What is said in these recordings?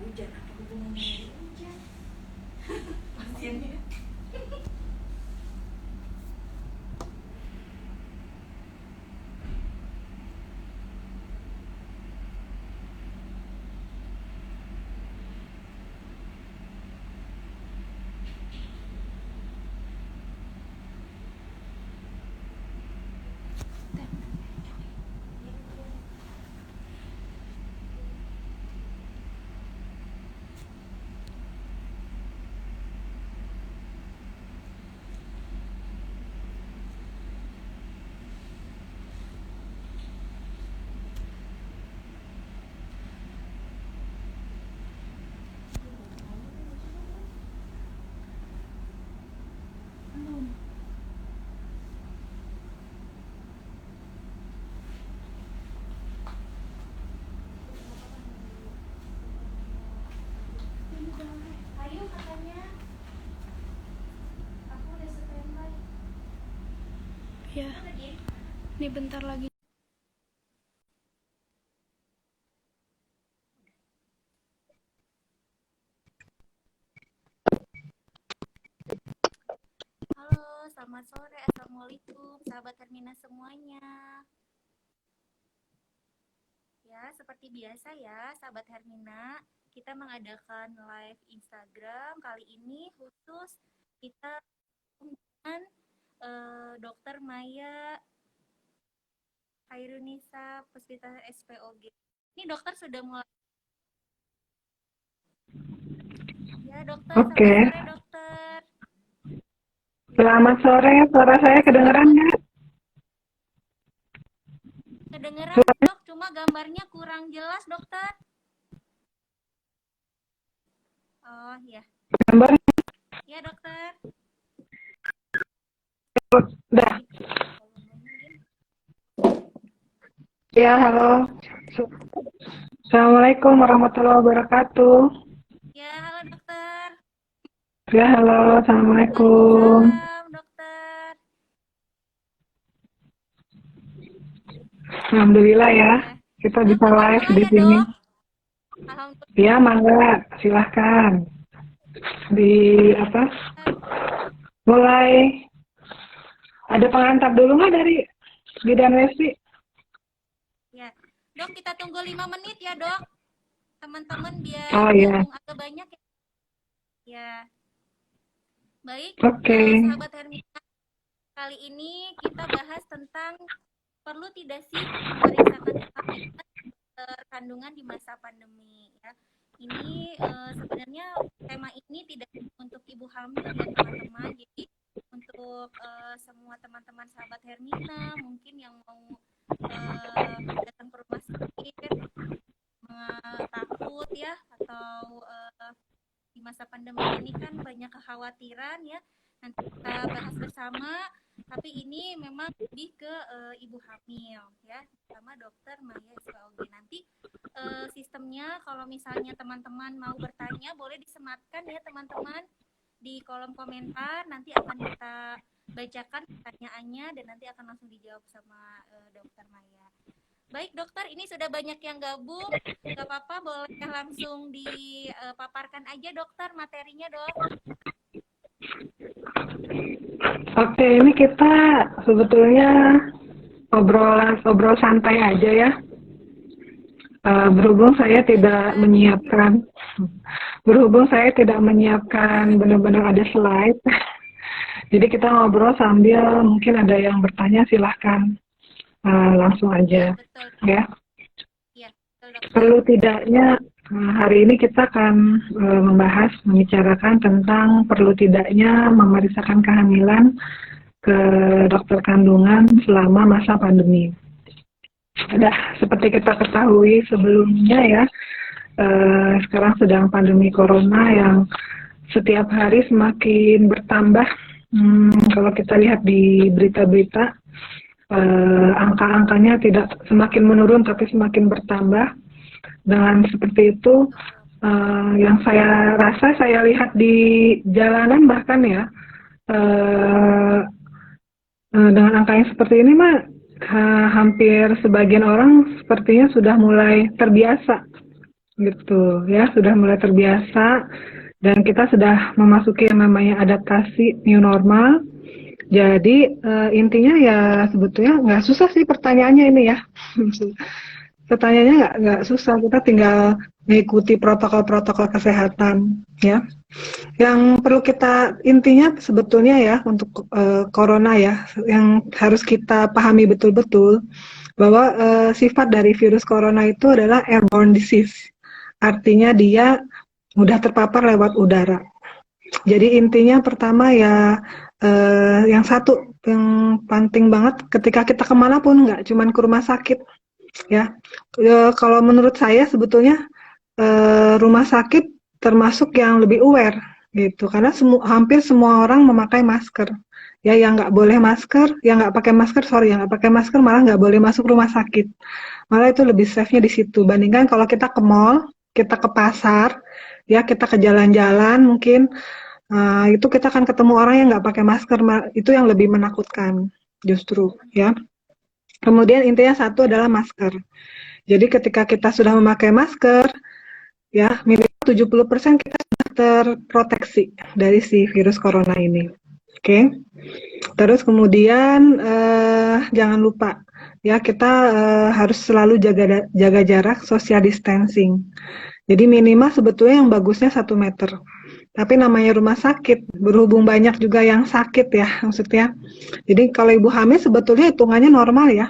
hujan, apa hubungannya dengan hujan? Pasiennya. Ayo katanya, aku udah standby. Ya, ini bentar lagi. Halo, selamat sore. Assalamualaikum, sahabat Hermina semuanya. Ya, seperti biasa ya, sahabat Hermina, kita mengadakan live Instagram. Kali ini khusus kita dengan Dokter Maya Hairunisa, Puspita SPOG. Ini dokter sudah mulai. Ya, dokter, Oke. selamat sore, dokter. Selamat sore, suara saya kedengeran nggak? Kedengeran, dok, cuma gambarnya kurang jelas, dokter. Oh, ya. Gambar Ya, dokter. udah. Ya, halo. Assalamualaikum warahmatullahi wabarakatuh. Ya, halo, dokter. Ya, halo. Assalamualaikum. Waalaikumsalam, dokter. Alhamdulillah ya, kita bisa live di Alhamdulillah ya, sini. dok. Alhamdulillah. Ya, mangga, silahkan. Di apa? Mulai. Ada pengantar dulu nggak dari Bidan Wesi? Ya, dok, kita tunggu 5 menit ya, dok. Teman-teman biar Oh ya. gabung agak banyak ya. Ya. Baik, Oke. sahabat Hermina, kali ini kita bahas tentang perlu tidak sih memeriksakan kandungan di masa pandemi ya. Ini sebenarnya tema ini tidak untuk ibu hamil ya teman-teman. Jadi untuk semua teman-teman sahabat Hermina mungkin yang mau datang ke rumah sakit takut ya, atau di masa pandemi ini kan banyak kekhawatiran ya. Nanti kita bahas bersama, tapi ini memang lebih ke ibu hamil ya, sama dokter Maya SPOG. Nanti sistemnya kalau misalnya teman-teman mau bertanya boleh disematkan ya teman-teman di kolom komentar, nanti akan kita bacakan pertanyaannya dan nanti akan langsung dijawab sama dokter Maya. Baik dokter, ini sudah banyak yang gabung, gak apa-apa, boleh langsung dipaparkan aja dokter materinya dok. Oke, ini kita sebetulnya obrol santai aja ya. Berhubung saya tidak menyiapkan benar-benar ada slide. Jadi kita ngobrol sambil mungkin ada yang bertanya, silahkan langsung aja. Betul. Ya. Ya, betul, dokter. Perlu tidaknya hari ini kita akan membicarakan tentang perlu tidaknya memeriksakan kehamilan ke dokter kandungan selama masa pandemi. Seperti kita ketahui sebelumnya ya, sekarang sedang pandemi corona yang setiap hari semakin bertambah. Kalau kita lihat di berita-berita, angka-angkanya tidak semakin menurun tapi semakin bertambah. Dengan seperti itu, yang saya rasa saya lihat di jalanan bahkan ya, dengan angka yang seperti ini hampir sebagian orang sepertinya sudah mulai terbiasa gitu ya, sudah mulai terbiasa dan kita sudah memasuki yang namanya adaptasi new normal. Jadi intinya ya sebetulnya nggak susah sih pertanyaannya ini ya. Pertanyaannya nggak susah, kita tinggal mengikuti protokol-protokol kesehatan ya. Yang perlu kita intinya sebetulnya ya untuk corona ya, yang harus kita pahami betul-betul bahwa sifat dari virus corona itu adalah airborne disease. Artinya dia mudah terpapar lewat udara. Jadi intinya pertama ya yang satu yang penting banget ketika kita kemana pun nggak cuman ke rumah sakit ya. Kalau menurut saya sebetulnya rumah sakit termasuk yang lebih aware gitu karena hampir semua orang memakai masker ya, yang nggak boleh masker, yang nggak pakai masker, sorry, yang nggak pakai masker malah nggak boleh masuk rumah sakit, malah itu lebih safe-nya di situ bandingkan kalau kita ke mall, kita ke pasar ya, kita ke jalan-jalan mungkin itu kita akan ketemu orang yang nggak pakai masker, itu yang lebih menakutkan justru ya. Kemudian intinya satu adalah masker. Jadi ketika kita sudah memakai masker ya, minimal 70% kita sudah terproteksi dari si virus corona ini. Oke. Terus kemudian jangan lupa ya, kita harus selalu jaga jarak, social distancing. Jadi minimal sebetulnya yang bagusnya 1 meter. Tapi namanya rumah sakit, berhubung banyak juga yang sakit ya maksudnya. Jadi kalau ibu hamil sebetulnya hitungannya normal ya.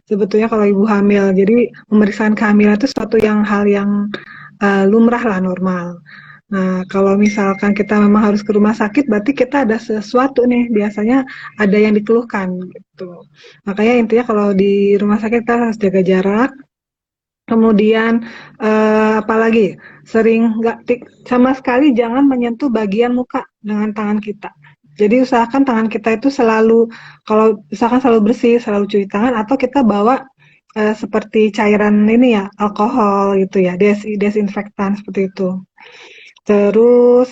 Sebetulnya kalau ibu hamil, jadi pemeriksaan kehamilan itu suatu hal yang lumrah lah, normal. Nah, kalau misalkan kita memang harus ke rumah sakit, berarti kita ada sesuatu nih, biasanya ada yang dikeluhkan gitu. Makanya intinya kalau di rumah sakit kita harus jaga jarak. Kemudian apalagi sering sama sekali jangan menyentuh bagian muka dengan tangan kita. Jadi usahakan tangan kita itu selalu, kalau misalkan selalu bersih, selalu cuci tangan, atau kita bawa seperti cairan ini ya, alkohol gitu ya, desinfektan seperti itu. Terus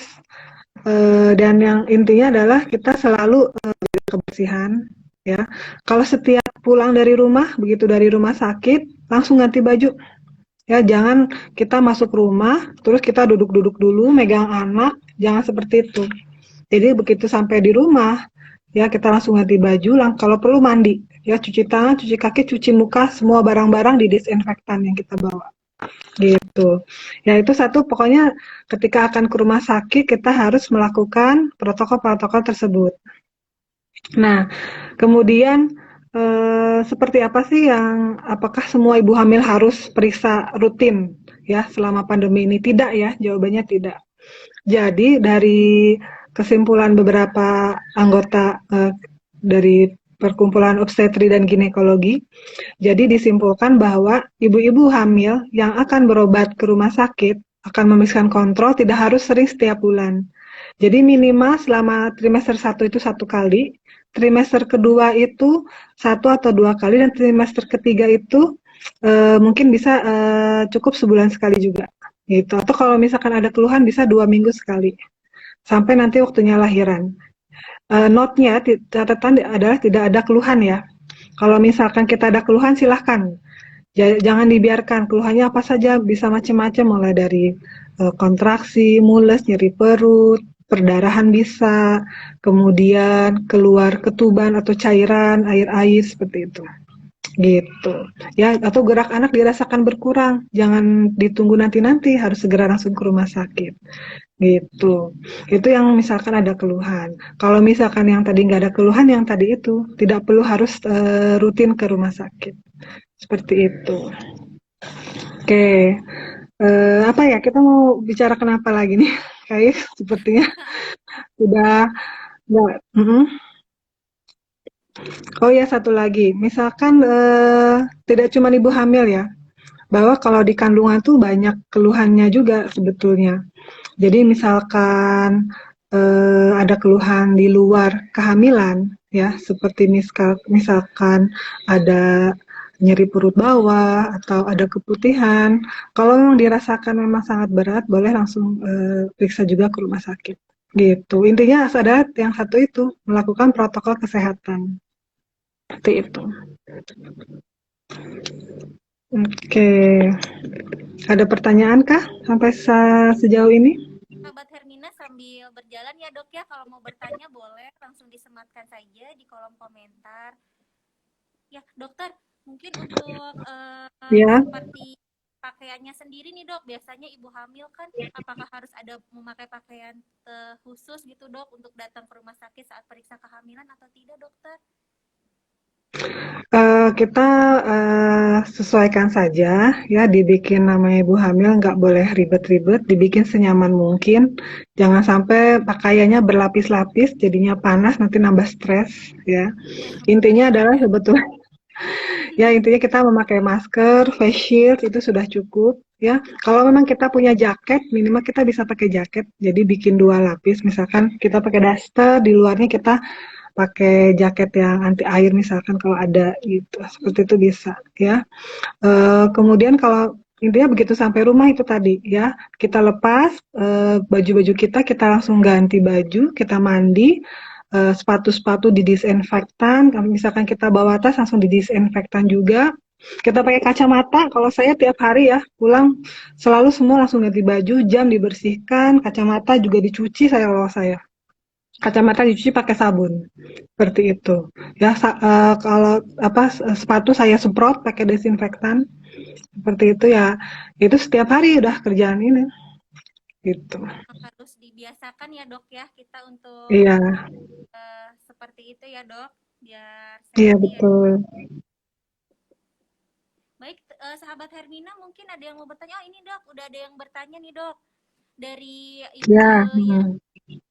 dan yang intinya adalah kita selalu kebersihan ya. Kalau setiap pulang dari rumah, begitu dari rumah sakit, langsung ganti baju. Ya, jangan kita masuk rumah, terus kita duduk-duduk dulu, megang anak, jangan seperti itu. Jadi begitu sampai di rumah, ya kita langsung ganti baju, kalau perlu mandi. Ya, cuci tangan, cuci kaki, cuci muka, semua barang-barang di disinfektan yang kita bawa. Gitu. Ya, itu satu, pokoknya ketika akan ke rumah sakit, kita harus melakukan protokol-protokol tersebut. Nah, kemudian seperti apa sih apakah semua ibu hamil harus periksa rutin ya selama pandemi ini? Tidak ya, jawabannya tidak. Jadi dari kesimpulan beberapa anggota dari Perkumpulan Obstetri dan Ginekologi, jadi disimpulkan bahwa ibu-ibu hamil yang akan berobat ke rumah sakit akan memeriksakan kontrol tidak harus sering setiap bulan. Jadi minimal selama trimester 1 itu 1 kali, trimester kedua itu 1 atau 2 kali, dan trimester ketiga itu mungkin bisa cukup sebulan sekali juga gitu. Atau kalau misalkan ada keluhan bisa 2 minggu sekali sampai nanti waktunya lahiran. Note-nya, catatan adalah tidak ada keluhan ya. Kalau misalkan kita ada keluhan silahkan, jangan dibiarkan. Keluhannya apa saja, bisa macam-macam, mulai dari kontraksi, mules, nyeri perut, perdarahan bisa, kemudian keluar ketuban atau cairan, air-air seperti itu. Gitu. Ya, atau gerak anak dirasakan berkurang, jangan ditunggu nanti-nanti, harus segera langsung ke rumah sakit. Gitu. Itu yang misalkan ada keluhan. Kalau misalkan yang tadi nggak ada keluhan, yang tadi itu tidak perlu harus rutin ke rumah sakit. Seperti itu. Oke. Apa ya, kita mau bicara kenapa lagi nih? Kayak sepertinya sudah nggak. Oh ya, satu lagi, misalkan tidak cuma ibu hamil ya, bahwa kalau di kandungan tuh banyak keluhannya juga sebetulnya. Jadi misalkan ada keluhan di luar kehamilan ya, seperti misalkan ada nyeri perut bawah atau ada keputihan, kalau memang dirasakan memang sangat berat, boleh langsung periksa juga ke rumah sakit. Gitu. Intinya adalah yang satu itu, melakukan protokol kesehatan. Seperti itu. Oke. Ada pertanyaan kah sampai sejauh ini? Sahabat Hermina sambil berjalan ya dok ya, kalau mau bertanya boleh langsung disematkan saja di kolom komentar. Ya dokter, mungkin untuk Ya. seperti pakaiannya sendiri nih dok, biasanya ibu hamil kan apakah harus ada memakai pakaian khusus gitu dok untuk datang ke rumah sakit saat periksa kehamilan atau tidak dokter? Kita sesuaikan saja ya, dibikin namanya ibu hamil nggak boleh ribet-ribet, dibikin senyaman mungkin. Jangan sampai pakaiannya berlapis-lapis, jadinya panas nanti nambah stres ya. Ya Intinya dok adalah ya. sebetulnya ya intinya kita memakai masker, face shield itu sudah cukup ya. Kalau memang kita punya jaket, minimal kita bisa pakai jaket. Jadi bikin dua lapis, misalkan kita pakai daster, di luarnya kita pakai jaket yang anti air misalkan kalau ada gitu, seperti itu bisa ya. Kemudian kalau intinya begitu sampai rumah itu tadi ya, kita lepas baju-baju kita langsung ganti baju, kita mandi, sepatu-sepatu didisinfektan, kalau misalkan kita bawa tas langsung didisinfektan juga. Kita pakai kacamata, kalau saya tiap hari ya pulang selalu semua langsung ganti baju, jam dibersihkan, kacamata juga dicuci saya kalau saya. Kacamata dicuci pakai sabun, seperti itu. Ya, kalau apa sepatu saya semprot pakai desinfektan, seperti itu ya. Itu setiap hari udah kerjaan ini, gitu. Harus dibiasakan ya dok ya kita untuk Iya, seperti itu ya dok, biar iya safety ya. betul. Baik, sahabat Hermina mungkin ada yang mau bertanya. Oh ini dok, udah ada yang bertanya nih dok. Dari Ibu Ya,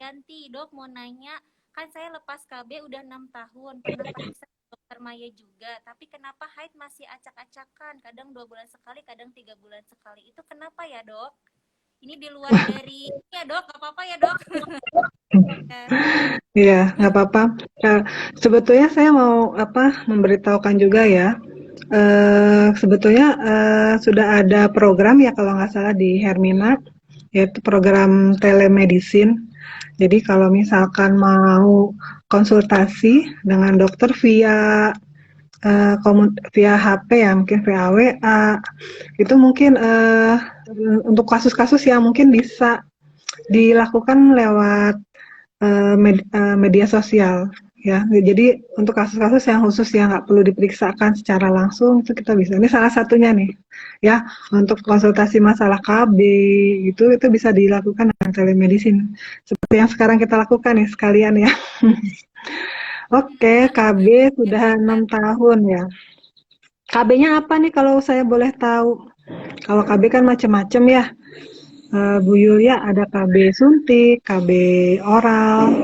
Yanti, dok mau nanya, kan saya lepas KB udah 6 tahun, pernah periksa dokter Maya juga, tapi kenapa haid masih acak-acakan, kadang 2 bulan sekali, kadang 3 bulan sekali, itu kenapa ya dok? Ini di luar dari, ya dok, gak apa-apa ya dok? iya nggak apa-apa. Sebetulnya saya mau memberitahukan juga ya. Sebetulnya sudah ada program ya kalau nggak salah di Hermina, yaitu program telemedicine. Jadi kalau misalkan mau konsultasi dengan dokter via via HP ya, mungkin via WA, itu mungkin untuk kasus-kasus yang mungkin bisa dilakukan lewat media sosial ya. Jadi untuk kasus-kasus yang khusus yang nggak perlu diperiksakan secara langsung itu kita bisa. Ini salah satunya nih ya, untuk konsultasi masalah KB itu bisa dilakukan dengan telemedicine seperti yang sekarang kita lakukan nih sekalian ya. Oke, KB Ya sudah dokter. 6 tahun ya. KB-nya apa nih kalau saya boleh tahu? Kalau KB kan macam-macam ya. Bu Yulia ada KB suntik, KB oral,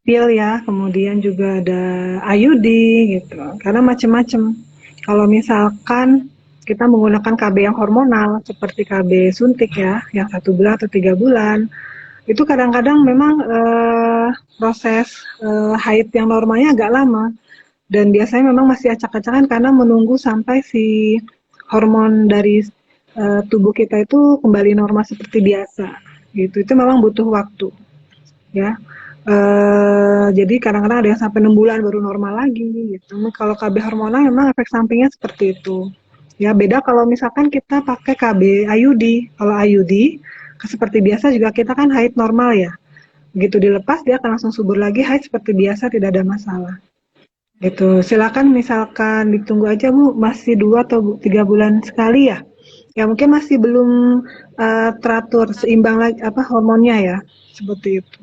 pil ya, kemudian juga ada IUD gitu. Karena macam-macam. Kalau misalkan kita menggunakan KB yang hormonal seperti KB suntik ya, yang 1 bulan atau 3 bulan, itu kadang-kadang memang proses haid yang normalnya agak lama dan biasanya memang masih acak-acakan karena menunggu sampai si hormon dari tubuh kita itu kembali normal seperti biasa gitu. Itu memang butuh waktu ya. Jadi kadang-kadang ada yang sampai 6 bulan baru normal lagi gitu. Kalau KB hormonal memang efek sampingnya seperti itu. Ya beda kalau misalkan kita pakai KB IUD. Kalau IUD seperti biasa juga kita kan haid normal ya. Begitu dilepas dia akan langsung subur lagi haid seperti biasa, tidak ada masalah. Gitu. Silakan misalkan ditunggu aja Bu, masih 2 atau 3 bulan sekali ya. Ya mungkin masih belum teratur seimbang lagi hormonnya ya. Seperti itu.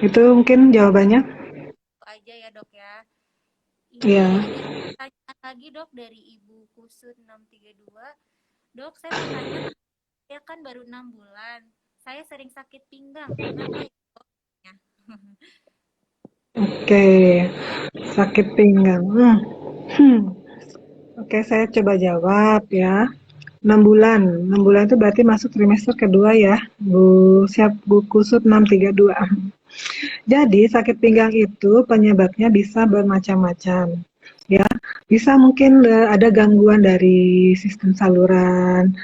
Itu mungkin jawabannya. Itu aja ya dok ya. Iya. Ini ada pertanyaan lagi dok dari Ibu Kusut 632. Dok, saya mau tanya, saya kan baru 6 bulan. Saya sering sakit pinggang. Kenapa ya dok? Oke. Sakit pinggang. Oke, saya coba jawab ya. 6 bulan. 6 bulan itu berarti masuk trimester kedua ya. Bu Kusut 632. Jadi sakit pinggang itu penyebabnya bisa bermacam-macam. Ya, bisa mungkin ada gangguan dari sistem saluran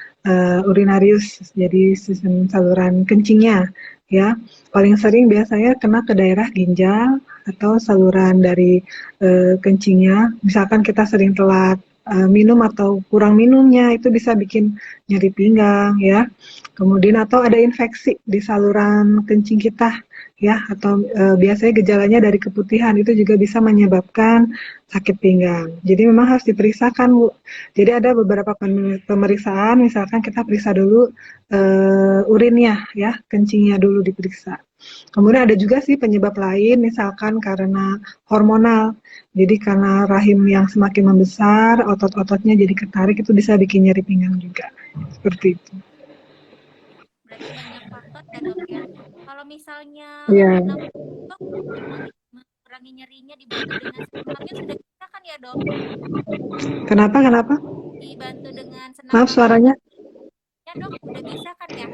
urinarius, jadi sistem saluran kencingnya. Ya, paling sering biasanya kena ke daerah ginjal atau saluran dari kencingnya. Misalkan kita sering telat minum atau kurang minumnya itu bisa bikin nyeri pinggang ya. Kemudian atau ada infeksi di saluran kencing kita ya, atau biasanya gejalanya dari keputihan itu juga bisa menyebabkan sakit pinggang. Jadi memang harus diperiksakan, Bu. Jadi ada beberapa pemeriksaan, misalkan kita periksa dulu urinnya ya, kencingnya dulu diperiksa. Kemudian ada juga sih penyebab lain, misalkan karena hormonal. Jadi karena rahim yang semakin membesar, otot-ototnya jadi ketarik, itu bisa bikin nyeri pinggang juga. Seperti itu. Berarti banyak faktor ya dok ya. Kalau misalnya Iya. dok untuk mengurangi nyerinya dibantu dengan senam hamil sudah bisa kan ya dok? Kenapa? Kenapa? Dibantu dengan senam Maaf hamil suaranya. ya dok, udah bisa kan ya?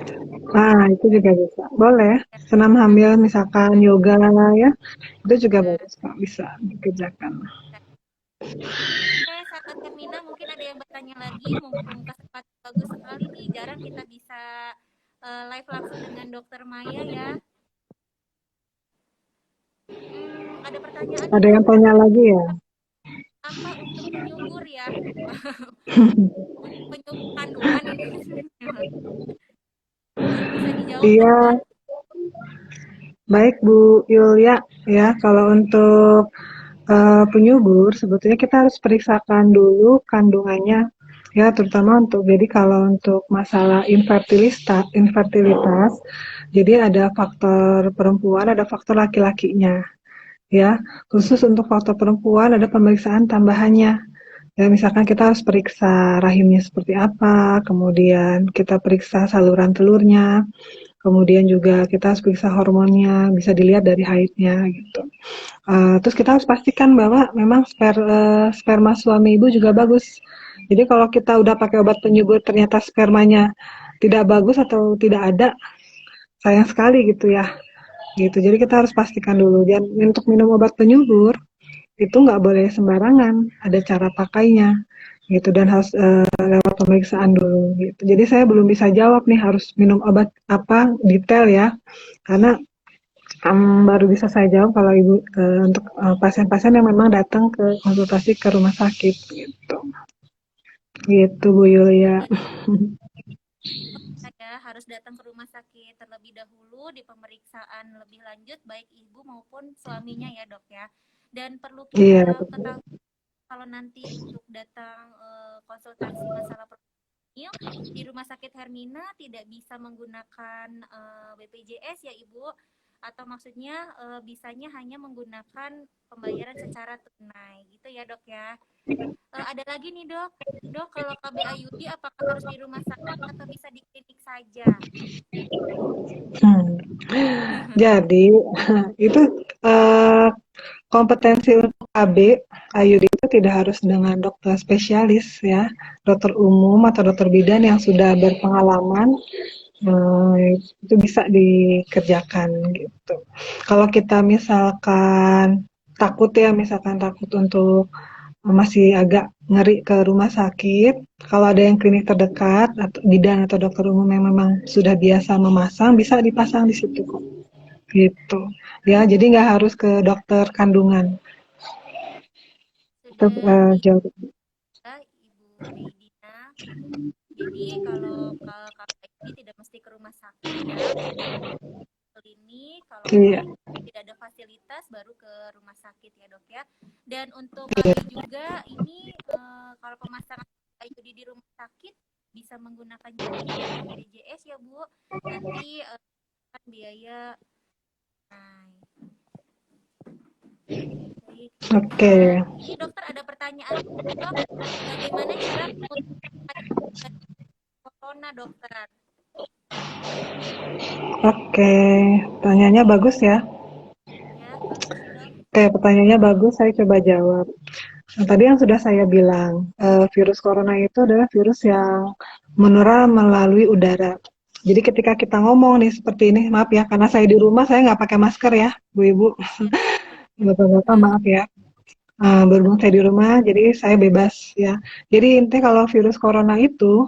Nah, itu juga bisa. Boleh. Ya, Senam hamil, misalkan yoga ya, itu juga ya. bagus Pak, bisa dikerjakan. Oke, sahabat Hermina, mungkin ada yang bertanya lagi, mumpung kesempatan bagus sekali nih, jarang kita bisa live langsung dengan Dokter Maya ya. Ada pertanyaan nih Ada yang dok, tanya lagi ya? apa untuk penyubur ya? Untuk penyubur kandungan ini bisa dijawab Iya, dokter? baik Bu Yulia. Ya, kalau untuk penyubur, sebetulnya kita harus periksakan dulu kandungannya. Ya, terutama untuk, jadi kalau untuk masalah infertilitas, jadi ada faktor perempuan, ada faktor laki-lakinya. Ya, khusus untuk faktor perempuan ada pemeriksaan tambahannya. Ya, misalkan kita harus periksa rahimnya seperti apa, kemudian kita periksa saluran telurnya, kemudian juga kita harus periksa hormonnya, bisa dilihat dari haidnya gitu. Terus kita harus pastikan bahwa memang sperma suami ibu juga bagus. Jadi kalau kita udah pakai obat penyubur ternyata spermanya tidak bagus atau tidak ada, sayang sekali gitu ya. Gitu. Jadi kita harus pastikan dulu. Dan untuk minum obat penyubur itu nggak boleh sembarangan, ada cara pakainya gitu, dan harus lewat pemeriksaan dulu gitu. Jadi saya belum bisa jawab nih harus minum obat apa detail ya, karena baru bisa saya jawab kalau ibu untuk pasien-pasien yang memang datang ke konsultasi ke rumah sakit gitu. Gitu Bu Yulia. Saya harus datang ke rumah sakit terlebih dahulu di pemeriksaan lebih lanjut baik ibu maupun suaminya ya dok ya. Dan perlu Iya, kita betul. ketahui kalau nanti untuk datang konsultasi masalah hamil di Rumah Sakit Hermina tidak bisa menggunakan BPJS ya Ibu, atau maksudnya bisanya hanya menggunakan pembayaran secara tunai gitu ya dok ya. Ada lagi nih dok, kalau KBAYUD apakah harus di rumah sakit atau bisa di klinik saja? Jadi itu kompetensi untuk KB AYUD itu tidak harus dengan dokter spesialis ya, dokter umum atau dokter bidan yang sudah berpengalaman itu bisa dikerjakan gitu. Kalau kita misalkan takut ya, misalkan takut untuk masih agak ngeri ke rumah sakit, kalau ada yang klinik terdekat atau bidan atau dokter umum yang memang sudah biasa memasang, bisa dipasang di situ kok. Gitu. Ya, jadi nggak harus ke dokter kandungan. Itu Sudah jauh. Ibu Reidina. Jadi kalau KBAYUD tidak mesti ke rumah sakit ya, klinik, kalau Iya. memang tidak ada fasilitas baru ke rumah sakit ya dok ya. Dan untuk KB juga ini kalau pemasangan IUD di rumah sakit bisa menggunakan juga biaya BPJS ya Bu. Nanti kan biaya naik. Oke. Ini dokter ada pertanyaan dok, bagaimana cara memutuskan corona dokter? Oke, pertanyaannya bagus ya. Ya bagus dok. Oke, pertanyaannya bagus, saya coba jawab. Nah, tadi yang sudah saya bilang, virus corona itu adalah virus yang menular melalui udara. Jadi ketika kita ngomong nih seperti ini, maaf ya, karena saya di rumah saya nggak pakai masker ya, Bu Ibu. Bapak-bapak maaf ya. Berhubung saya di rumah, jadi saya bebas ya. Jadi intinya kalau virus corona itu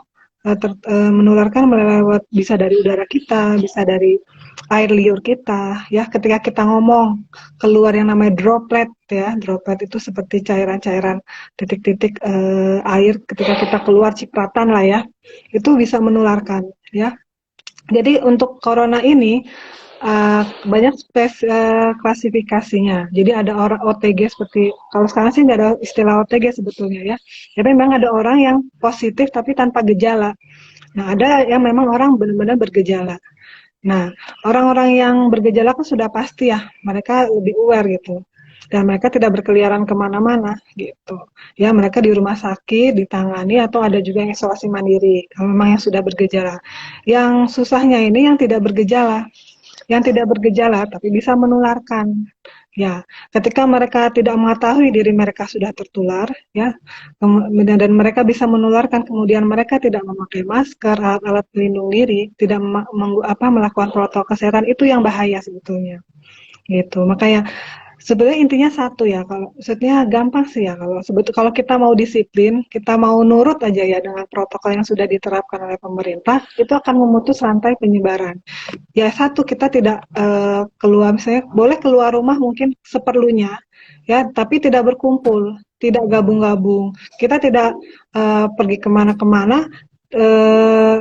menularkan melewat bisa dari udara kita, bisa dari air liur kita, ya ketika kita ngomong keluar yang namanya droplet ya, droplet itu seperti cairan-cairan titik-titik air ketika kita keluar cipratan lah ya, itu bisa menularkan ya. Jadi untuk corona ini banyak klasifikasinya. Jadi ada orang OTG seperti kalau sekarang sih nggak ada istilah OTG sebetulnya ya. Jadi memang ada orang yang positif tapi tanpa gejala. Nah ada yang memang orang benar-benar bergejala. Nah orang-orang yang bergejala kan sudah pasti ya mereka lebih aware gitu. Dan mereka tidak berkeliaran kemana-mana gitu. Ya mereka di rumah sakit ditangani atau ada juga yang isolasi mandiri. Kalau memang yang sudah bergejala. Yang susahnya ini yang tidak bergejala tapi bisa menularkan. Ya, ketika mereka tidak mengetahui diri mereka sudah tertular, ya, dan mereka bisa menularkan, kemudian mereka tidak memakai masker, alat-alat pelindung diri, tidak melakukan protokol kesehatan, itu yang bahaya sebetulnya. Gitu. Makanya sebenarnya intinya satu ya, kalau maksudnya gampang sih ya kalau kita mau disiplin, kita mau nurut aja ya dengan protokol yang sudah diterapkan oleh pemerintah, itu akan memutus rantai penyebaran. Ya satu kita tidak keluar misalnya boleh keluar rumah mungkin seperlunya ya, tapi tidak berkumpul, tidak gabung-gabung. Kita tidak pergi kemana-kemana,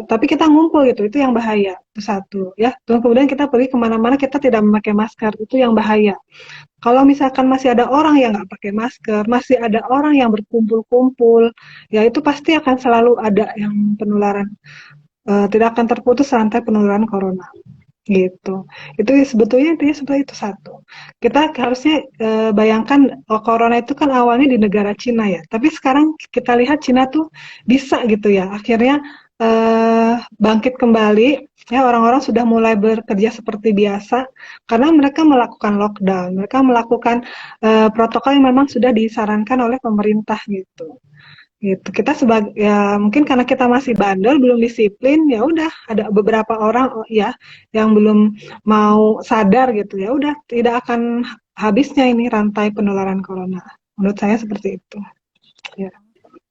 tapi kita ngumpul gitu, itu yang bahaya. Itu satu ya. Terus kemudian kita pergi kemana-mana kita tidak memakai masker, itu yang bahaya. Kalau misalkan masih ada orang yang nggak pakai masker, masih ada orang yang berkumpul-kumpul, ya itu pasti akan selalu ada yang penularan. Tidak akan terputus rantai penularan corona gitu. Itu sebetulnya intinya seperti itu satu. Kita harusnya bayangkan corona itu kan awalnya di negara Cina ya, tapi sekarang kita lihat Cina tuh bisa gitu ya, akhirnya bangkit kembali. Ya orang-orang sudah mulai bekerja seperti biasa karena mereka melakukan lockdown, mereka melakukan protokol yang memang sudah disarankan oleh pemerintah gitu. Gitu. Kita sebagai ya mungkin karena kita masih bandel, belum disiplin, ya udah ada beberapa orang ya yang belum mau sadar gitu. Ya udah tidak akan habisnya ini rantai penularan corona. Menurut saya seperti itu. Ya.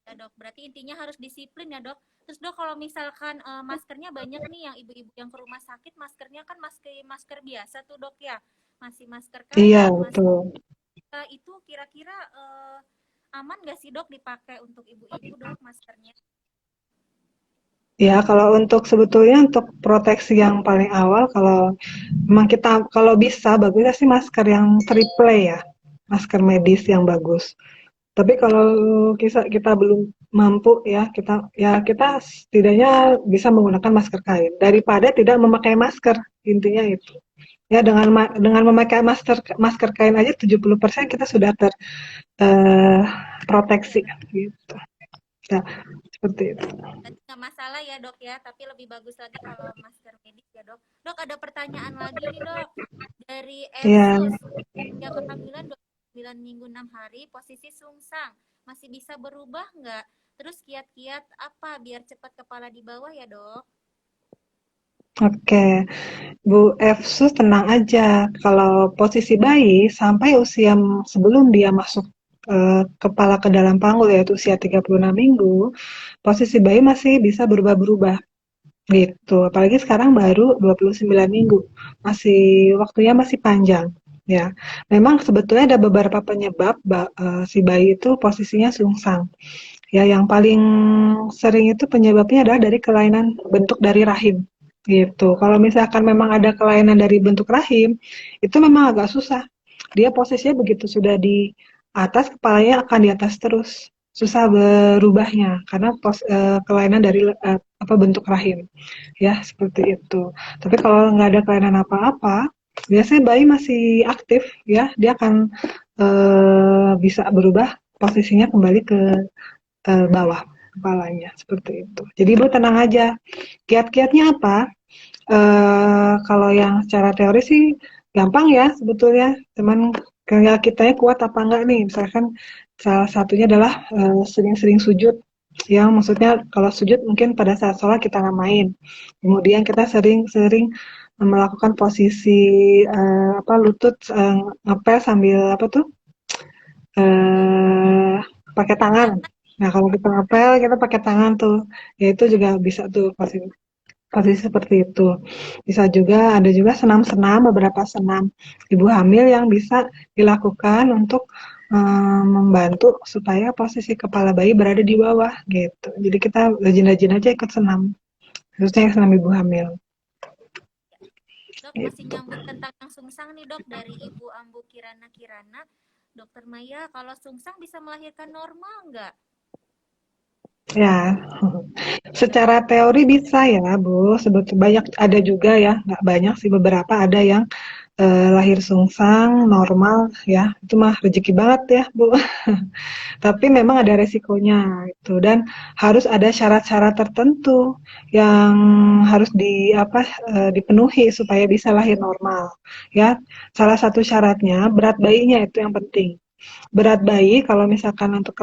Ya dok, berarti intinya harus disiplin ya dok. Terus dok kalau misalkan maskernya banyak nih yang ibu-ibu yang ke rumah sakit maskernya kan masker biasa tuh dok ya, masih masker Iya, kain, masker betul. itu kira-kira aman nggak sih dok dipakai untuk ibu-ibu dok maskernya? Ya, kalau untuk sebetulnya untuk proteksi yang paling awal kalau memang kita kalau bisa bagusnya sih masker yang triple ya. Masker medis yang bagus. Tapi kalau kita belum mampu ya kita setidaknya bisa menggunakan masker kain daripada tidak memakai masker, intinya itu. Ya dengan memakai masker kain aja 70% kita sudah terproteksi gitu. Ya, seperti itu. Berarti nggak masalah ya dok ya, tapi lebih bagus lagi kalau masker medis ya dok. Dok ada pertanyaan lagi nih dok dari Ya. Efsus. Ya kehamilan 29 minggu 6 hari, posisi sungsang. Masih bisa berubah nggak? Terus kiat-kiat apa biar cepat kepala di bawah ya dok? Oke, Bu Efsus tenang aja. Kalau posisi bayi sampai usia sebelum dia masuk kepala ke dalam panggul yaitu usia 36 minggu, posisi bayi masih bisa berubah-berubah gitu. Apalagi sekarang baru 29 minggu. Waktunya masih panjang ya. Memang sebetulnya ada beberapa penyebab si bayi itu posisinya sungsang. Ya, yang paling sering itu penyebabnya adalah dari kelainan bentuk dari rahim gitu. Kalau misalkan memang ada kelainan dari bentuk rahim, itu memang agak susah. Dia posisinya begitu sudah di atas, kepalanya akan di atas terus. Susah berubahnya karena kelainan dari bentuk rahim. Ya, seperti itu. Tapi kalau nggak ada kelainan apa-apa, biasanya bayi masih aktif ya, dia akan bisa berubah posisinya kembali ke bawah kepalanya seperti itu. Jadi Ibu tenang aja. Kiat-kiatnya apa? Kalau yang secara teori sih gampang ya sebetulnya. Cuman tinggal kitanya kuat apa enggak nih. Misalkan salah satunya adalah sering-sering sujud. Yang maksudnya kalau sujud mungkin pada saat sholat kita namain. Kemudian kita sering-sering melakukan posisi lutut ngepel sambil apa tuh pakai tangan. Nah, kalau kita ngepel, kita pakai tangan tuh. Ya itu juga bisa tuh pasti. posisi seperti itu. Bisa juga ada juga senam-senam, beberapa senam ibu hamil yang bisa dilakukan untuk membantu supaya posisi kepala bayi berada di bawah gitu. Jadi kita rajin-rajin aja ikut senam, khususnya yang senam ibu hamil. Dok, masih Gitu. nyambung tentang yang sungsang nih dok, dari Ibu Ambu Kirana. Dokter Maya, kalau sungsang bisa melahirkan normal nggak? Ya, secara teori bisa ya, Bu. Sebetulnya banyak ada juga ya, nggak banyak sih beberapa ada yang lahir sungsang normal ya. Itu mah rezeki banget ya, Bu. Tapi memang ada resikonya itu dan harus ada syarat-syarat tertentu yang harus dipenuhi supaya bisa lahir normal ya. Salah satu syaratnya berat bayinya itu yang penting. Berat bayi kalau misalkan untuk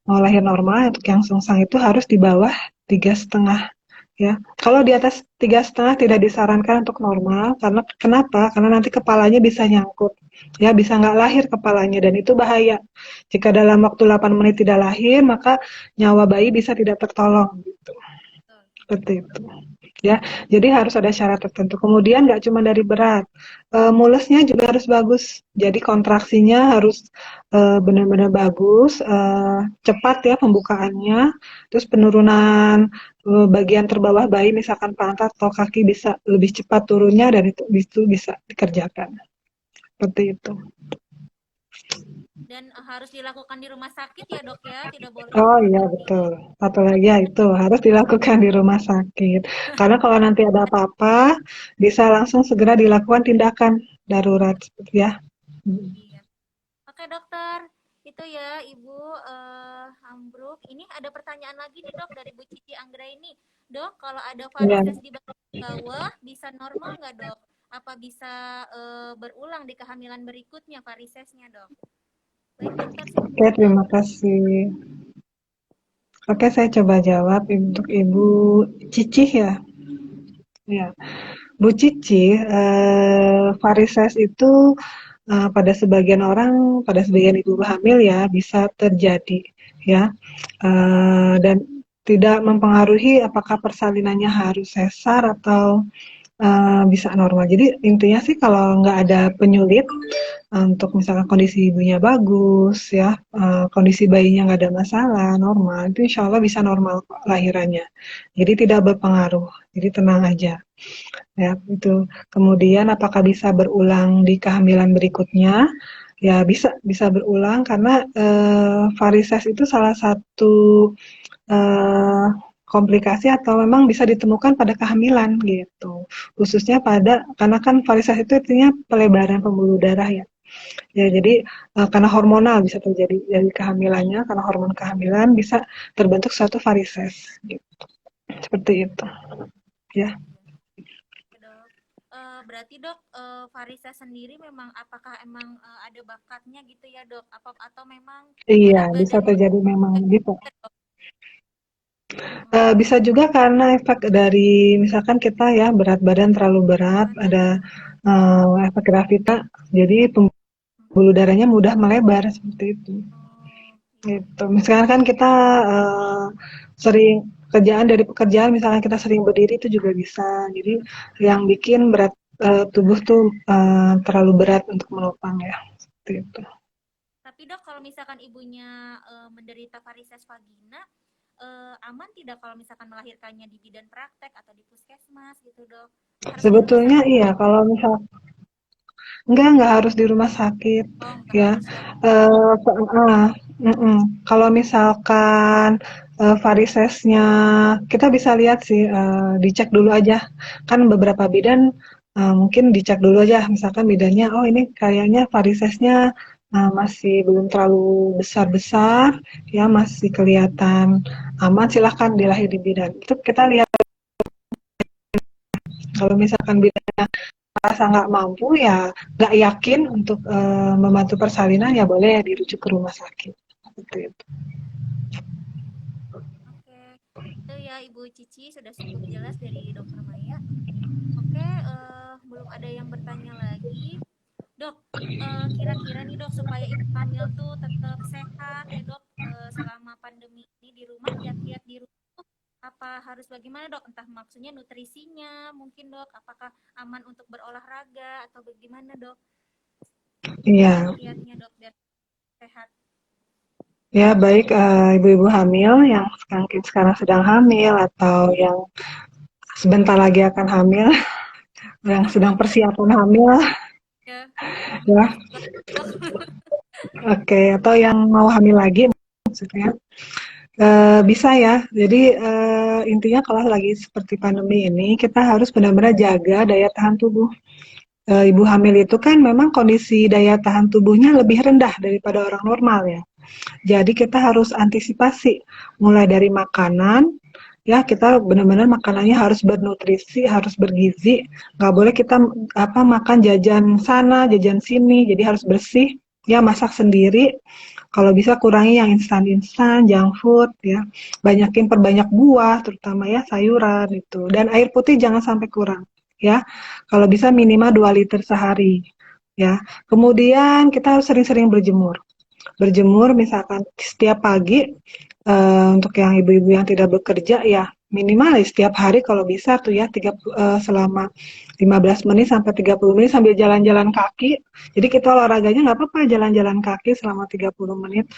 mau lahir normal untuk yang sungsang itu harus di bawah 3,5 ya. Kalau di atas 3,5 tidak disarankan untuk normal karena kenapa? Karena nanti kepalanya bisa nyangkut ya, bisa nggak lahir kepalanya dan itu bahaya. Jika dalam waktu 8 menit tidak lahir maka nyawa bayi bisa tidak tertolong gitu. Seperti itu. Ya, jadi harus ada syarat tertentu. Kemudian nggak cuma dari berat, mulusnya juga harus bagus. Jadi kontraksinya harus benar-benar bagus, cepat ya pembukaannya. Terus penurunan bagian terbawah bayi, misalkan pantat atau kaki bisa lebih cepat turunnya dan itu bisa dikerjakan. Seperti itu. Dan harus dilakukan di rumah sakit ya dok ya, tidak boleh Oh iya di betul. Satu lagi ya itu harus dilakukan di rumah sakit. Karena kalau nanti ada apa-apa, bisa langsung segera dilakukan tindakan darurat ya. iya. Oke dokter, itu ya Ibu Ambruk. Ini ada pertanyaan lagi nih dok dari Bu Cici Anggra ini. Dok, kalau ada Ya. varises di bawah bisa normal nggak dok? Apa bisa berulang di kehamilan berikutnya varisesnya dok? Baik dokter, Oke, terima kasih. Oke, saya coba jawab untuk Ibu Cici ya. Ya, Bu Cici, varises itu pada sebagian orang, pada sebagian ibu hamil ya bisa terjadi ya. Dan tidak mempengaruhi apakah persalinannya harus sesar atau bisa normal. Jadi intinya sih kalau nggak ada penyulit, untuk misalkan kondisi ibunya bagus ya, kondisi bayinya nggak ada masalah, normal, itu insya Allah bisa normal kok lahirannya. Jadi tidak berpengaruh, jadi tenang aja. Ya, itu. Kemudian apakah bisa berulang di kehamilan berikutnya? Ya bisa berulang karena varises itu salah satu eh, komplikasi atau memang bisa ditemukan pada kehamilan gitu. Khususnya karena kan varises itu artinya pelebaran pembuluh darah ya. Ya jadi karena hormonal bisa terjadi dari kehamilannya, karena hormon kehamilan bisa terbentuk suatu varises gitu. Seperti itu ya. dok. Berarti dok, varises sendiri memang apakah emang ada bakatnya gitu ya dok? Atau memang Iya, berat bisa badan terjadi memang gitu. dok? Bisa juga karena efek dari misalkan kita ya berat badan terlalu berat, ada efek gravita, jadi pembuluh darahnya mudah melebar seperti itu. Oh, Gitu. Misalkan kan kita sering dari pekerjaan, misalnya kita sering berdiri itu juga bisa. Jadi yang bikin berat tubuh tuh terlalu berat untuk menopang ya. Seperti itu. tapi dok, kalau misalkan ibunya menderita varises vagina, aman tidak kalau misalkan melahirkannya di bidan praktek atau di puskesmas gitu dok? Harus di rumah Sebetulnya sakit? iya kalau misal enggak harus di rumah sakit Oh, nggak ya. harus ya. Eh, Kalau misalkan varisesnya kita bisa lihat sih, dicek dulu aja. Kan beberapa bidan mungkin dicek dulu aja. Misalkan bidannya, oh ini kayaknya varisesnya masih belum terlalu besar-besar, ya masih kelihatan aman. Silahkan dilahir di bidan. Itu kita lihat. Kalau misalkan bidannya merasa nggak mampu ya nggak yakin untuk membantu persalinan ya boleh dirujuk ke rumah sakit seperti itu. Oke, itu ya Ibu Cici sudah cukup jelas dari Dokter Maya. Oke, belum ada yang bertanya lagi. Dok, kira-kira nih dok, supaya ibu hamil tuh tetap sehat ya dok, selama pandemi ini di rumah, kiat-kiat di rumah tuh apa apa harus bagaimana dok? Entah maksudnya nutrisinya mungkin dok, apakah aman untuk berolahraga atau bagaimana dok? Iya. Kiat-kiatnya dok biar sehat. Ya, baik ibu-ibu hamil yang sekarang sedang hamil atau yang sebentar lagi akan hamil, yang sedang persiapan hamil, Ya, ya, dok. oke, atau yang mau hamil lagi, maksudnya bisa ya. Jadi intinya kalau lagi seperti pandemi ini, kita harus benar-benar jaga daya tahan tubuh. Ibu hamil itu kan memang kondisi daya tahan tubuhnya lebih rendah daripada orang normal ya. Jadi kita harus antisipasi mulai dari makanan, ya kita benar-benar makanannya harus bernutrisi, harus bergizi, nggak boleh kita makan jajan sana, jajan sini, jadi harus bersih, ya masak sendiri. Kalau bisa kurangi yang instan-instan, junk food, ya perbanyak buah, terutama ya sayuran itu, dan air putih jangan sampai kurang, ya. Kalau bisa minimal 2 liter sehari, ya. Kemudian kita harus sering-sering berjemur. Berjemur misalkan setiap pagi, untuk yang ibu-ibu yang tidak bekerja ya minimal setiap hari kalau bisa tuh ya selama 15 menit sampai 30 menit sambil jalan-jalan kaki. Jadi kita olahraganya nggak apa-apa jalan-jalan kaki selama 30 menit.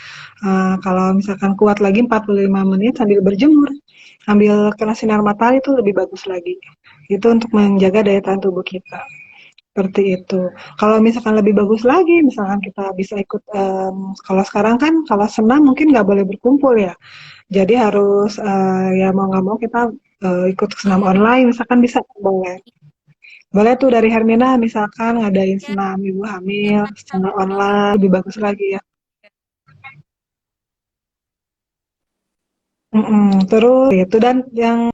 Kalau misalkan kuat lagi 45 menit sambil berjemur, sambil kena sinar matahari itu lebih bagus lagi. Itu untuk menjaga daya tahan tubuh kita. Seperti itu. Kalau misalkan lebih bagus lagi, misalkan kita bisa ikut, kalau sekarang kan kalau senam mungkin nggak boleh berkumpul ya. Jadi harus ya mau nggak mau kita ikut senam online, misalkan bisa boleh. Boleh tuh dari Hermina misalkan ngadain Ya, senam ibu ya, hamil, senam dok. online lebih bagus lagi ya. Terus itu dan yang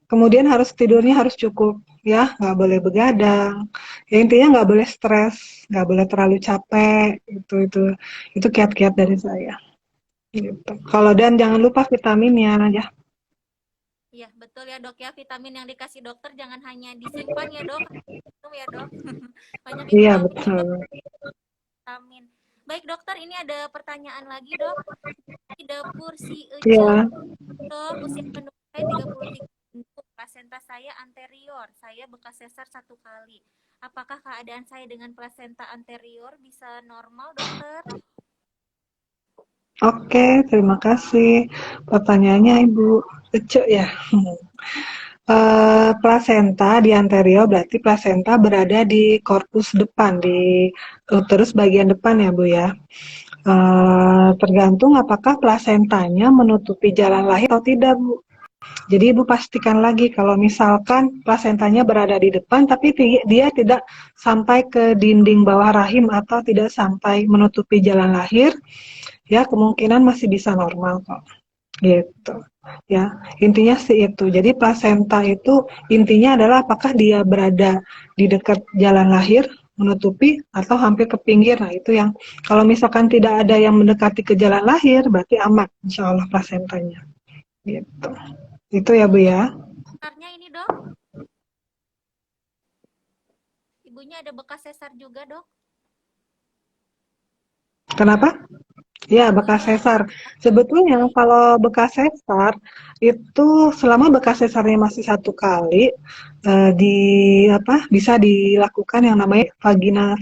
kemudian harus tidurnya harus cukup ya, nggak boleh begadang. Ya intinya nggak boleh stres, nggak boleh terlalu capek. Itu kiat-kiat dari saya. Gitu. Kalau dan jangan lupa vitaminnya aja. Iya, betul ya dok ya. Vitamin yang dikasih dokter jangan hanya disimpan ya dok. Itu ya dok. Banyak ibu Iya hamil juga betul. vitamin. Baik dokter, ini ada pertanyaan lagi dok. Di dapur si Ece, Iya. dok, usia kandungan saya 33 minggu. Plasenta saya anterior. Saya bekas sesar 1 kali. Apakah keadaan saya dengan plasenta anterior bisa normal dokter? Oke, terima kasih. Pertanyaannya Ibu Ece ya. Plasenta di anterior berarti plasenta berada di korpus depan, di uterus bagian depan ya Bu ya. Tergantung apakah plasentanya menutupi jalan lahir atau tidak Bu. Jadi Ibu pastikan lagi kalau misalkan plasentanya berada di depan tapi dia tidak sampai ke dinding bawah rahim atau tidak sampai menutupi jalan lahir, ya kemungkinan masih bisa normal kok. Gitu. Ya, intinya sih itu. Jadi plasenta itu intinya adalah apakah dia berada di dekat jalan lahir menutupi atau hampir ke pinggir. Nah, itu yang kalau misalkan tidak ada yang mendekati ke jalan lahir berarti aman insya Allah plasentanya. Gitu. Itu ya Bu ya. Sesarnya ini dok, ibunya ada bekas sesar juga dok. Kenapa? Ya, bekas Ibunya sesar. Sebetulnya kalau bekas sesar itu selama bekas sesarnya masih 1 kali, di bisa dilakukan yang namanya vaginal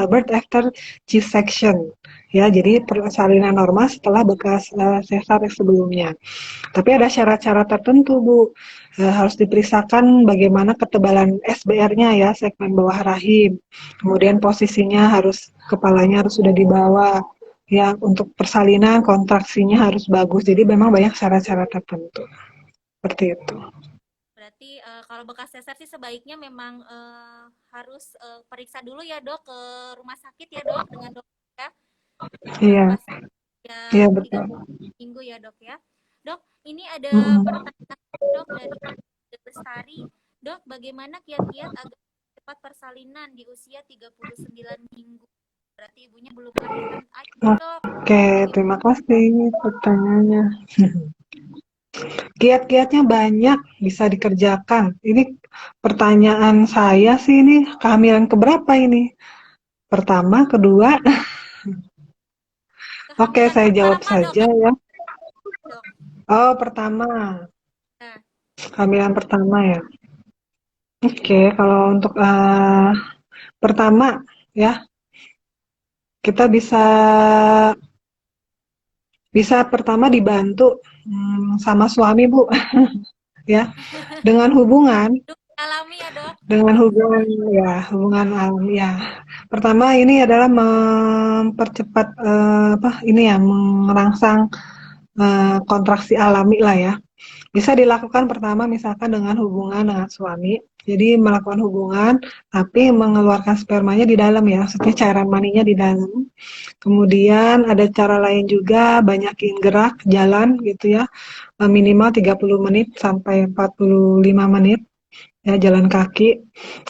birth after C-section. Ya, jadi persalinan normal setelah bekas sesar sebelumnya. Tapi ada syarat-syarat tertentu, Bu. Harus diperiksakan bagaimana ketebalan SBR-nya ya, segmen bawah rahim. Kemudian posisinya kepalanya harus sudah di bawah. Ya, untuk persalinan kontraksinya harus bagus. Jadi memang banyak syarat-syarat tertentu. Seperti itu. berarti kalau bekas sesar sih sebaiknya memang harus periksa dulu ya dok ke rumah sakit ya dok dengan dokter ya. Iya, Pas iya ya betul. 3 minggu ya dok ya. Dok, ini ada Mm-mm. pertanyaan dok dari Bestari. Dok, bagaimana kiat-kiat agar cepat persalinan di usia 39 minggu? Berarti ibunya belum melahirkan aja dok. Oke, terima kasih pertanyaannya. Kiat-kiatnya banyak bisa dikerjakan. Ini pertanyaan saya sih ini kehamilan keberapa ini? Pertama, kedua. Oke, Kehamilan saya jawab pertama dok. saja ya. Dok. Oh, pertama. Nah, Kehamilan pertama ya. Oke, kalau untuk pertama ya, kita bisa bisa pertama dibantu sama suami, Bu, ya. Dengan hubungan, dok alami ya dok. dengan hubungan ya, hubungan alami ya. Pertama ini adalah mempercepat apa ini ya, merangsang kontraksi alami lah ya. Bisa dilakukan pertama misalkan dengan hubungan dengan suami. Jadi melakukan hubungan tapi mengeluarkan spermanya di dalam ya, maksudnya cairan maninya di dalam. Kemudian ada cara lain juga, banyakin gerak, jalan gitu ya, minimal 30 menit sampai 45 menit ya, jalan kaki.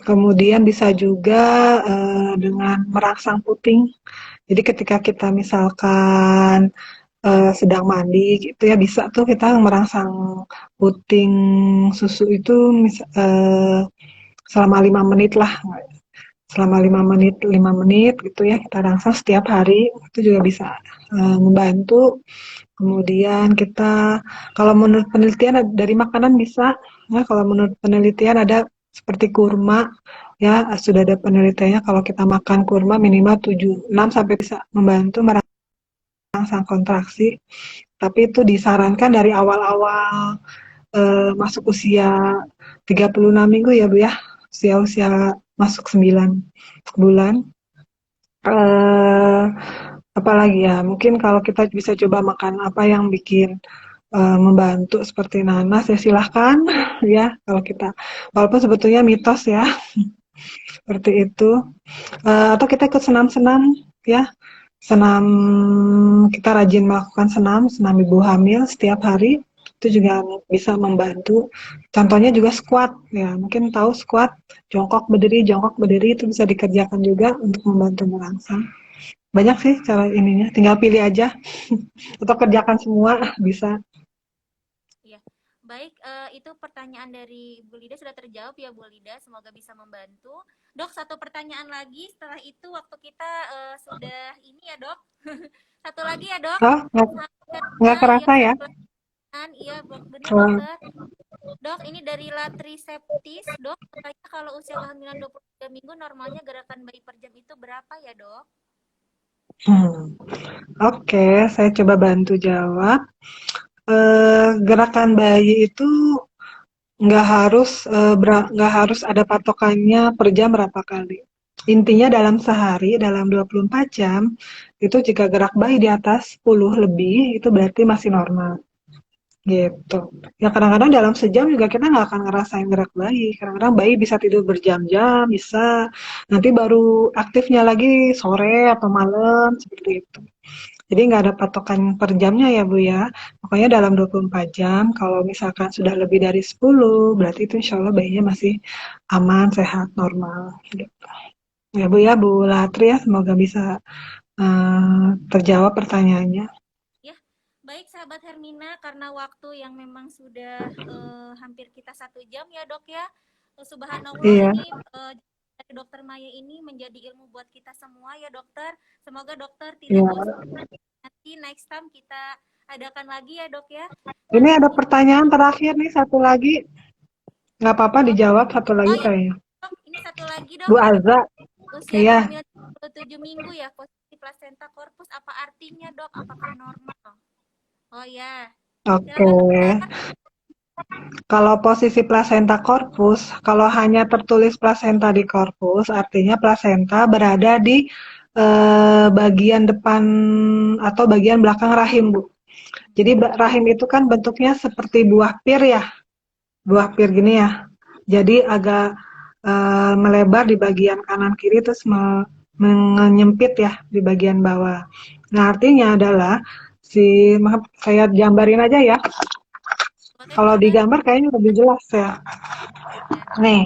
Kemudian bisa juga dengan merangsang puting. Jadi ketika kita misalkan sedang mandi gitu ya, bisa tuh kita merangsang puting susu itu selama 5 menit lah, selama 5 menit gitu ya, kita rangsang setiap hari, itu juga bisa membantu. Kemudian kita, kalau menurut penelitian dari makanan bisa, ya kalau menurut penelitian ada seperti kurma, ya sudah ada penelitiannya kalau kita makan kurma minimal 6 sampai bisa membantu merangsang kontraksi. Tapi itu disarankan dari awal-awal masuk usia 36 minggu ya Bu ya, usia-usia masuk 9 bulan. Eh, Apalagi ya, mungkin kalau kita bisa coba makan apa yang bikin membantu seperti nanas ya silahkan ya kalau kita, walaupun sebetulnya mitos ya seperti itu. Atau kita ikut senam-senam ya, senam, kita rajin melakukan senam, senam ibu hamil setiap hari, itu juga bisa membantu. Contohnya juga squat ya, mungkin tahu squat, jongkok berdiri itu bisa dikerjakan juga untuk membantu merangsang. Banyak sih cara ininya, tinggal pilih aja atau kerjakan semua bisa. Iya. Baik, itu pertanyaan dari Bu Lida sudah terjawab ya Bu Lida. Semoga bisa membantu. Dok, satu pertanyaan lagi. Setelah itu waktu kita sudah ini ya dok. Satu lagi ya dok. Oh, nggak Iya, kerasa ya? satu pertanyaan. Iya, benar Oh, dokter. Dok, ini dari Latriseptis. Dok, katanya kalau usia kehamilan 23 minggu normalnya gerakan bayi per jam itu berapa ya dok? Oke, saya coba bantu jawab. Gerakan bayi itu nggak harus ada patokannya per jam berapa kali. Intinya dalam sehari, dalam 24 jam, itu jika gerak bayi di atas 10 lebih, itu berarti masih normal. Gitu. Ya kadang-kadang dalam sejam juga kita nggak akan ngerasain gerak bayi. Kadang-kadang bayi bisa tidur berjam-jam, bisa. Nanti baru aktifnya lagi sore atau malam, seperti itu. Jadi nggak ada patokan per jamnya ya Bu ya. Pokoknya dalam 24 jam, kalau misalkan sudah lebih dari 10, berarti itu insya Allah bayinya masih aman, sehat, normal. Gitu. Ya Bu ya, Bu Latri ya, semoga bisa terjawab pertanyaannya. Ya, baik sahabat Hermina, karena waktu yang memang sudah hampir kita 1 jam ya dok ya. Subhanallah Iya, ini dari dokter Maya ini menjadi ilmu buat kita semua ya dokter. Semoga dokter tidak iya. bosan. Nanti next time kita adakan lagi ya dok ya. Ini ada Ini pertanyaan terakhir nih, satu lagi. Nggak apa-apa oh, dijawab satu oh lagi ya kayaknya. dok, ini satu lagi Bu dok. Azza, Usia iya. kehamilan 27 minggu ya, posisi plasenta corpus apa artinya dok? Apakah normal? Oh ya, Oke. silakan dokter. Kalau posisi plasenta corpus, kalau hanya tertulis plasenta di corpus, artinya plasenta berada di bagian depan atau bagian belakang rahim, Bu. Jadi rahim itu kan bentuknya seperti buah pir ya, buah pir gini ya. Jadi agak melebar di bagian kanan kiri terus menyempit ya di bagian bawah. Nah, artinya adalah maaf, saya gambarin aja ya. Boleh Kalau dokter? digambar kayaknya lebih jelas ya. Ya. Nih,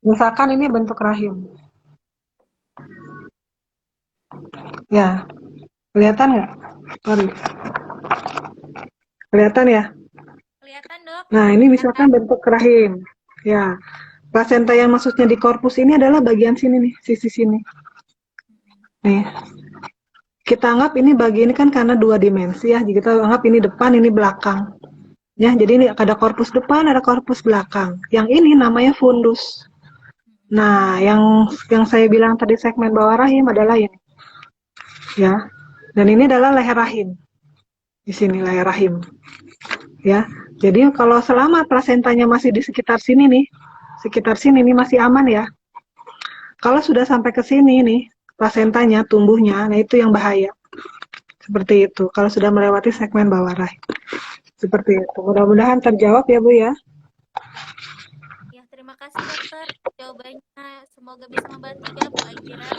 misalkan ini bentuk rahim. Ya, kelihatan nggak? Sorry, kelihatan ya? Kelihatan dok? Nah, ini misalkan Kelihatan. bentuk rahim. Ya, plasenta yang maksudnya di korpus ini adalah bagian sini nih, sisi sini. Nih, kita anggap ini bagian ini kan karena dua dimensi ya. Jadi kita anggap ini depan, ini belakang. Ya, jadi ini ada korpus depan, ada korpus belakang. Yang ini namanya fundus. Nah, yang saya bilang tadi segmen bawah rahim adalah ini, ya. Dan ini adalah leher rahim. Di sini leher rahim, ya. Jadi kalau selama plasentanya masih di sekitar sini nih masih aman ya. Kalau sudah sampai ke sini nih, plasentanya tumbuhnya, nah itu yang bahaya. Seperti itu. Kalau sudah melewati segmen bawah rahim. Seperti itu. Mudah-mudahan terjawab ya, Bu ya. Ya, terima kasih dokter jawabannya. Semoga bisa membantu ya Bu Aira.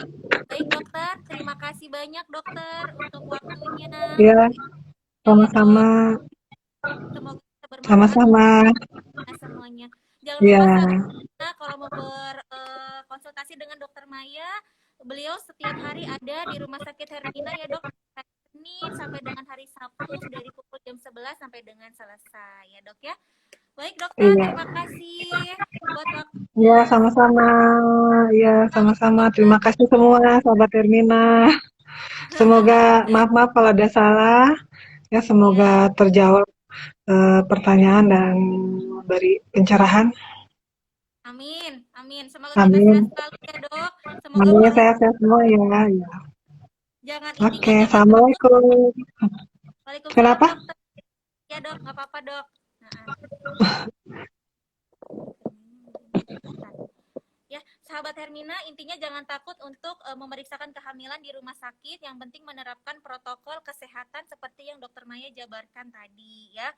Baik dokter, terima kasih banyak dokter untuk waktunya, Ya, untuk ya dok. sama-sama. Semoga bisa bermanfaat untuk Sama-sama. kita semuanya. Jangan lupa Ya, sahabat kita kalau mau berkonsultasi dengan dokter Maya, beliau setiap hari ada di Rumah Sakit Hermina ya dok. Hari Senin sampai dengan hari Sabtu dari pukul jam 11 sampai dengan selesai ya dok ya. Baik dokter, iya. terima kasih buat Ya, waktunya. sama-sama. Ya, Salam sama-sama. dokter. Terima kasih semua, sahabat Hermina. Semoga, maaf-maaf kalau ada salah. Ya, Ya, semoga terjawab pertanyaan dan memberi pencerahan. amin, amin. Semoga kita sehat Amin. selalu ya dok. Semoga Amin. beliau Sehat-sehat semua ya. Ya. jangan Oke, intinya jangan takut. Assalamualaikum. Waalaikumsalam Kenapa? dokter. Ya dok, nggak apa-apa dok. Nah, ya, sahabat Hermina, intinya jangan takut untuk memeriksakan kehamilan di rumah sakit. Yang penting menerapkan protokol kesehatan seperti yang Dokter Maya jabarkan tadi, ya.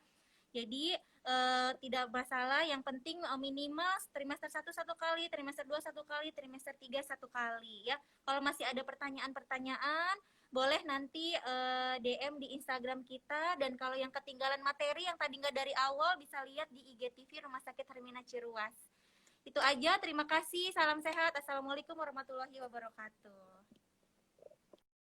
Jadi tidak masalah. Yang penting minimal trimester 1 kali, trimester 2 1 kali, trimester 3 1 kali, ya. Kalau masih ada pertanyaan-pertanyaan, boleh nanti DM di Instagram kita. Dan kalau yang ketinggalan materi yang tadi nggak dari awal, bisa lihat di IGTV Rumah Sakit Hermina Ciruas. Itu aja, terima kasih, salam sehat, assalamualaikum warahmatullahi wabarakatuh.